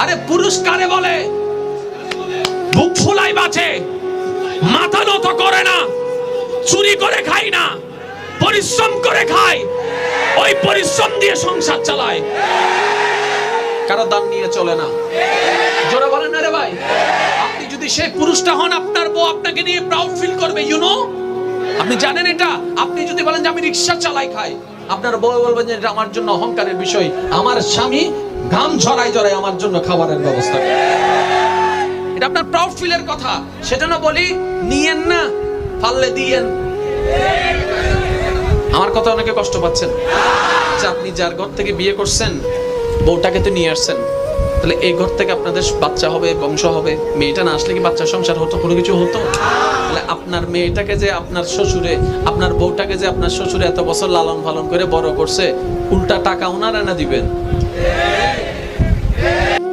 আরে পুরুষ কারে বলে? বুক ফুলাই বাঁচে, মাথা নত করে না, চুরি করে খায় না, পরিশ্রম করে খায়, ওই পরিশ্রম দিয়ে সংসার চালায়, কারো দাম নিয়ে চলে না। জোরে বলেন না রে ভাই। আপনি যদি সেই পুরুষটা হন, আপনার বউ আপনাকে নিয়ে প্রাউড ফিল করবে, ইউ নো। আপনি জানেন এটা? আপনি যদি বলেন যে আমি রিকশা চালাই খাই, আপনার বউ বলবেন যে এটা আমার জন্য অহংকারের বিষয়, আমার স্বামী ঘাম ঝরাই ঝরাই আমার জন্য খাবারের ব্যবস্থা করে। এটা আপনার প্রাউড ফিলের কথা। সেজন্য বলি, নিয়েন না, পারলে দিয়েন। আমার কথা অনেকে কষ্ট পাচ্ছেন যে আপনি যার ঘর থেকে বিয়ে করছেন, বউটাকে তো নিয়ে আসছেন, তাহলে এই ঘর থেকে আপনাদের বাচ্চা হবে, বংশ হবে। মেয়েটা না আসলে কি বাচ্চা সংসার হতো, কোনো কিছু হতো? তাহলে আপনার মেয়েটাকে যে আপনার শ্বশুরে, আপনার বউটাকে যে আপনার শ্বশুরে এত বছর লালন পালন করে বড় করছে, উল্টা টাকা ওনারা না দিবেন?